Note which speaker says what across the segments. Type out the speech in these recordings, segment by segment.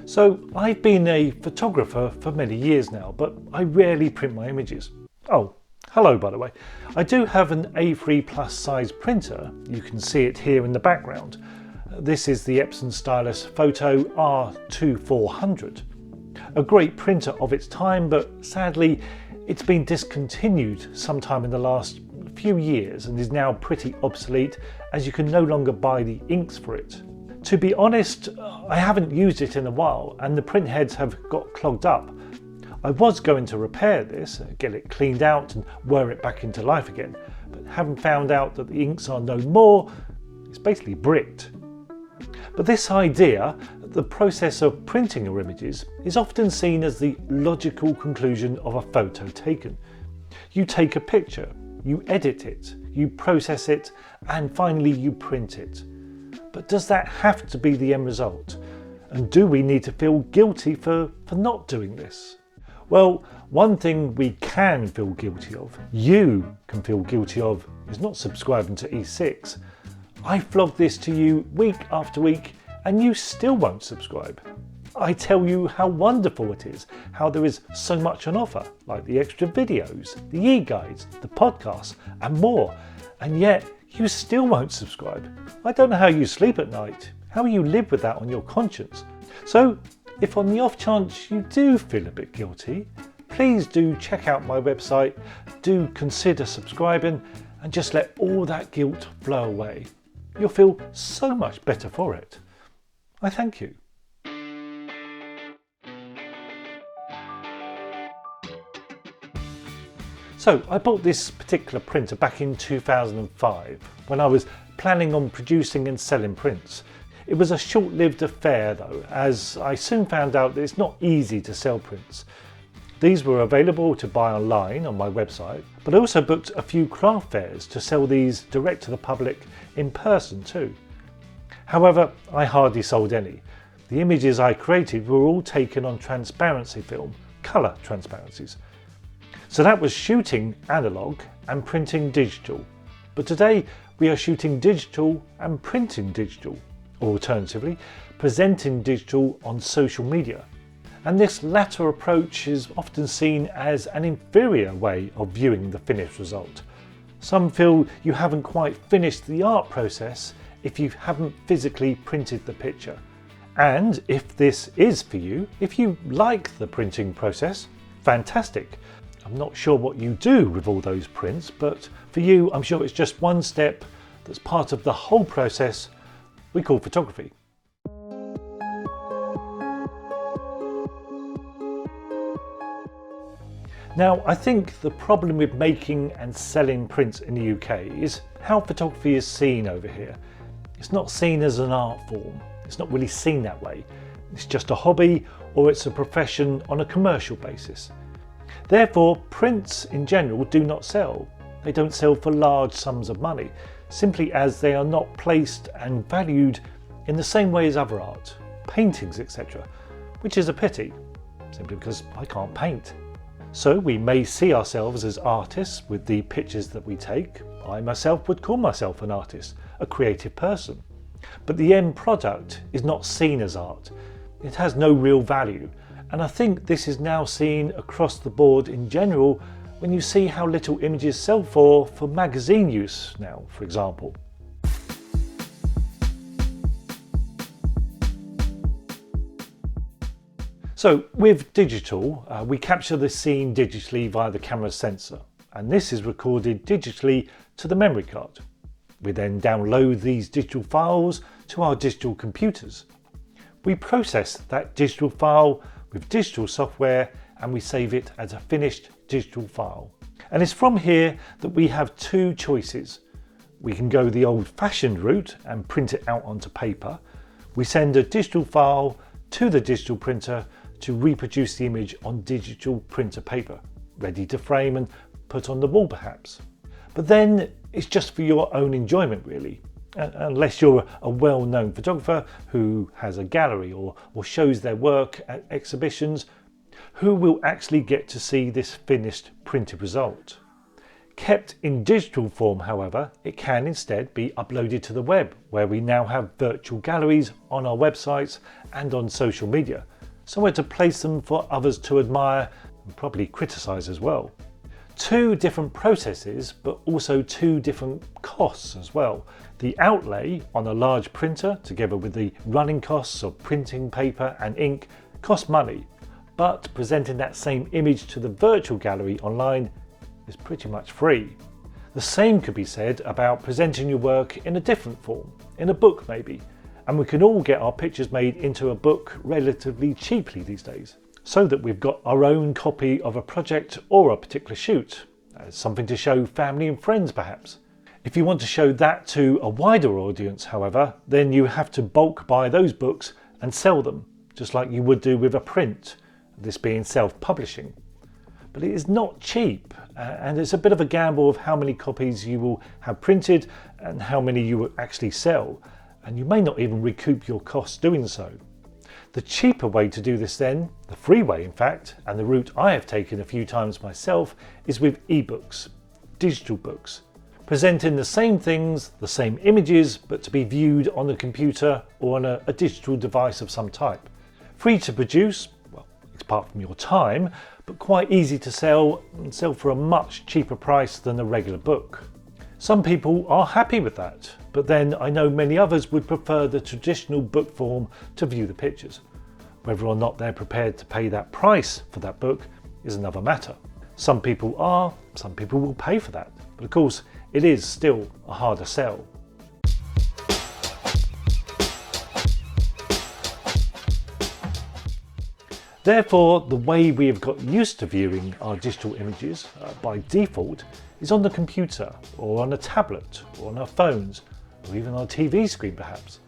Speaker 1: So I've been a photographer for many years now, but I rarely print my images. Oh, hello by the way. I do have an A3 plus size printer. You can see it here in the background. This is the Epson Stylus Photo R2400. A great printer of its time, but sadly it's been discontinued sometime in the last few years and is now pretty obsolete, as you can no longer buy the inks for it. To be honest, I haven't used it in a while and the print heads have got clogged up. I was going to repair this, get it cleaned out and wear it back into life again, but having found out that the inks are no more, it's basically bricked. But this idea, the process of printing your images, is often seen as the logical conclusion of a photo taken. You take a picture, you edit it, you process it, and finally you print it. But does that have to be the end result? And do we need to feel guilty for not doing this? Well, one thing we can feel guilty of, you can feel guilty of, is not subscribing to E6. I flog this to you week after week and you still won't subscribe. I tell you how wonderful it is, how there is so much on offer, like the extra videos, the e-guides, the podcasts and more, and yet you still won't subscribe. I don't know how you sleep at night, how you live with that on your conscience. So if on the off chance you do feel a bit guilty, please do check out my website, do consider subscribing and just let all that guilt flow away. You'll feel so much better for it. I thank you. So I bought this particular printer back in 2005 when I was planning on producing and selling prints. It was a short-lived affair though, as I soon found out that it's not easy to sell prints. These were available to buy online on my website, but I also booked a few craft fairs to sell these direct to the public in person too. However, I hardly sold any. The images I created were all taken on transparency film, colour transparencies. So that was shooting analog and printing digital. But today we are shooting digital and printing digital, or alternatively, presenting digital on social media. And this latter approach is often seen as an inferior way of viewing the finished result. Some feel you haven't quite finished the art process if you haven't physically printed the picture. And if this is for you, if you like the printing process, fantastic. I'm not sure what you do with all those prints, but for you, I'm sure it's just one step that's part of the whole process we call photography. Now, I think the problem with making and selling prints in the UK is how photography is seen over here. It's not seen as an art form. It's not really seen that way. It's just a hobby or it's a profession on a commercial basis. Therefore, prints in general do not sell. They don't sell for large sums of money, simply as they are not placed and valued in the same way as other art, paintings, etc., which is a pity, simply because I can't paint. So we may see ourselves as artists with the pictures that we take. I myself would call myself an artist, a creative person. But the end product is not seen as art. It has no real value. And I think this is now seen across the board in general when you see how little images sell for magazine use now, for example. So with digital, we capture the scene digitally via the camera sensor, and this is recorded digitally to the memory card. We then download these digital files to our digital computers. We process that digital file with digital software and we save it as a finished digital file. And it's from here that we have two choices. We can go the old-fashioned route and print it out onto paper. We send a digital file to the digital printer to reproduce the image on digital printer paper, ready to frame and put on the wall perhaps. But then it's just for your own enjoyment really, unless you're a well-known photographer who has a gallery or shows their work at exhibitions, who will actually get to see this finished printed result. Kept in digital form, however, it can instead be uploaded to the web, where we now have virtual galleries on our websites and on social media. somewhere to place them for others to admire and probably criticise as well. Two different processes, but also two different costs as well. The outlay on a large printer, together with the running costs of printing paper and ink, cost money, but presenting that same image to the virtual gallery online is pretty much free. The same could be said about presenting your work in a different form, in a book maybe, and we can all get our pictures made into a book relatively cheaply these days, so that we've got our own copy of a project or a particular shoot, as something to show family and friends perhaps. If you want to show that to a wider audience, however, then you have to bulk buy those books and sell them, just like you would do with a print, this being self-publishing. But it is not cheap, and it's a bit of a gamble of how many copies you will have printed and how many you will actually sell, and you may not even recoup your costs doing so. The cheaper way to do this then, the free way in fact, and the route I have taken a few times myself, is with ebooks, digital books, presenting the same things, the same images, but to be viewed on a computer or on a digital device of some type. Free to produce, well, apart from your time, but quite easy to sell and sell for a much cheaper price than a regular book. Some people are happy with that, but then I know many others would prefer the traditional book form to view the pictures. Whether or not they're prepared to pay that price for that book is another matter. Some people are, some people will pay for that, but of course it is still a harder sell. Therefore, the way we have got used to viewing our digital images by default is on the computer or on a tablet or on our phones or even on a TV screen perhaps.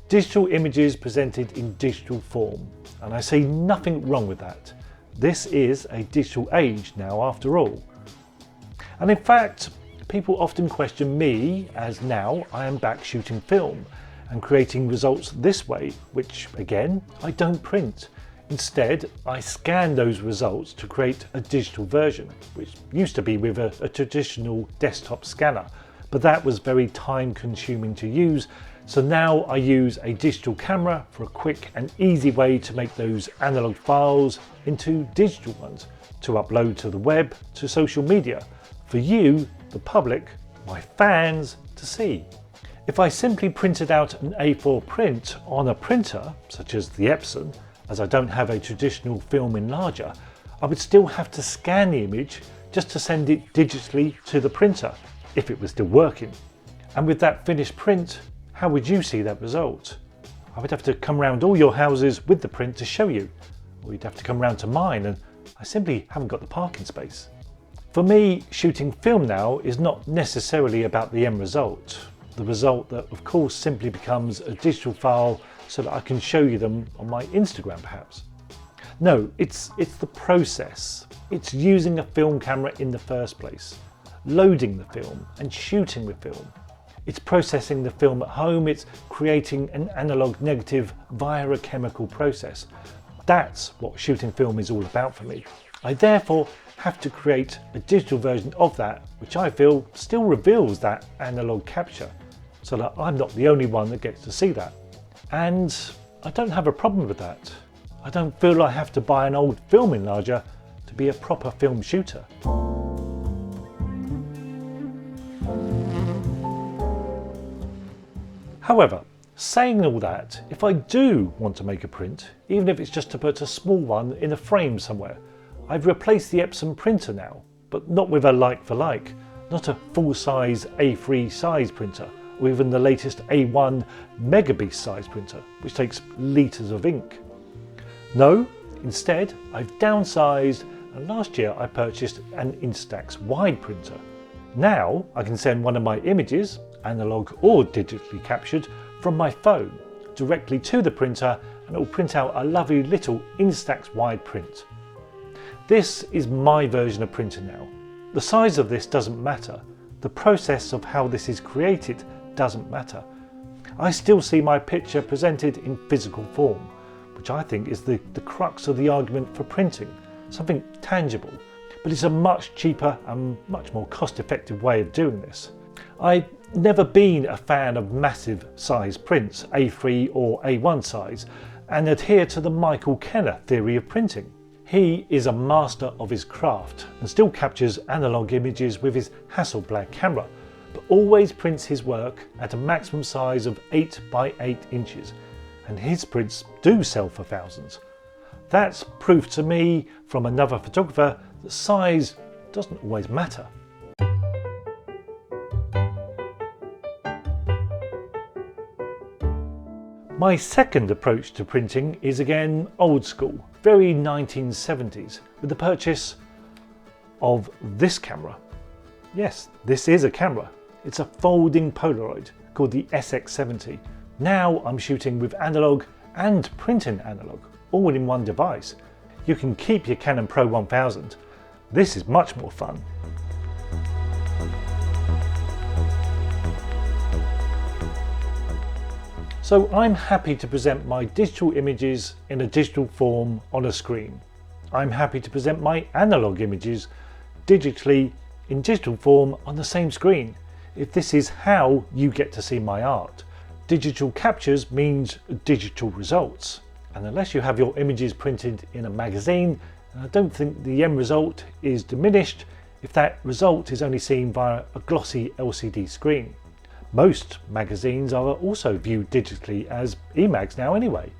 Speaker 1: Digital images presented in digital form, and I see nothing wrong with that. This is a digital age now after all. And in fact, people often question me as now I am back shooting film and creating results this way, which again, I don't print. Instead, I scan those results to create a digital version, which used to be with a traditional desktop scanner, but that was very time consuming to use. So now I use a digital camera for a quick and easy way to make those analog files into digital ones to upload to the web, to social media, for you, the public, my fans, to see. If I simply printed out an A4 print on a printer, such as the Epson, as I don't have a traditional film enlarger, I would still have to scan the image just to send it digitally to the printer, if it was still working. And with that finished print, how would you see that result? I would have to come round all your houses with the print to show you, or you'd have to come round to mine, and I simply haven't got the parking space. For me, shooting film now is not necessarily about the end result, the result that of course simply becomes a digital file so that I can show you them on my Instagram perhaps. No, it's the process. It's using a film camera in the first place, loading the film and shooting with film. It's processing the film at home, it's creating an analog negative via a chemical process. That's what shooting film is all about for me. I therefore have to create a digital version of that, which I feel still reveals that analog capture, so that I'm not the only one that gets to see that. And I don't have a problem with that. I don't feel I have to buy an old film enlarger to be a proper film shooter. However, saying all that, if I do want to make a print, even if it's just to put a small one in a frame somewhere, I've replaced the Epson printer now, but not with a like for like, not a full-size A3 size printer, or even the latest A1 Megabeast size printer, which takes litres of ink. No, instead I've downsized, and last year I purchased an Instax wide printer. Now I can send one of my images, analog or digitally captured, from my phone directly to the printer, and it will print out a lovely little Instax wide print. This is my version of printing now. The size of this doesn't matter. The process of how this is created doesn't matter. I still see my picture presented in physical form, which I think is the crux of the argument for printing, something tangible, but it's a much cheaper and much more cost-effective way of doing this. I've never been a fan of massive size prints, A3 or A1 size, and adhere to the Michael Kenner theory of printing. He is a master of his craft and still captures analog images with his Hasselblad camera, but always prints his work at a maximum size of 8 by 8 inches, and his prints do sell for thousands. That's proof to me from another photographer that size doesn't always matter. My second approach to printing is again old school, very 1970s, with the purchase of this camera. Yes, this is a camera. It's a folding Polaroid called the SX70. Now I'm shooting with analog and printing analog, all in one device. You can keep your Canon Pro 1000. This is much more fun. So I'm happy to present my digital images in a digital form on a screen. I'm happy to present my analog images digitally in digital form on the same screen, if this is how you get to see my art. Digital captures means digital results, and unless you have your images printed in a magazine, I don't think the end result is diminished if that result is only seen via a glossy LCD screen. Most magazines are also viewed digitally as e-mags now anyway.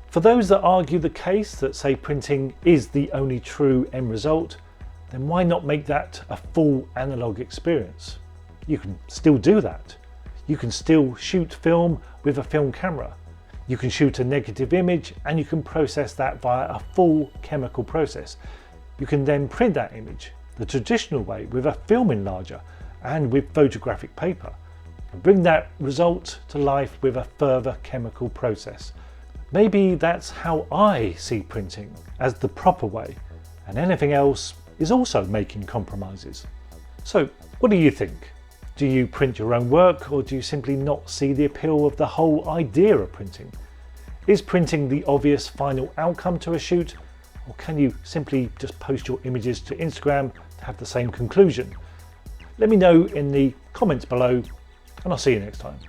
Speaker 1: For those that argue the case that say printing is the only true end result, then why not make that a full analog experience? You can still do that. You can still shoot film with a film camera. You can shoot a negative image and you can process that via a full chemical process. You can then print that image the traditional way with a film enlarger and with photographic paper, and bring that result to life with a further chemical process. Maybe that's how I see printing, as the proper way, and anything else is also making compromises. So what do you think? Do you print your own work, or do you simply not see the appeal of the whole idea of printing? Is printing the obvious final outcome to a shoot, or can you simply just post your images to Instagram to have the same conclusion? Let me know in the comments below, and I'll see you next time.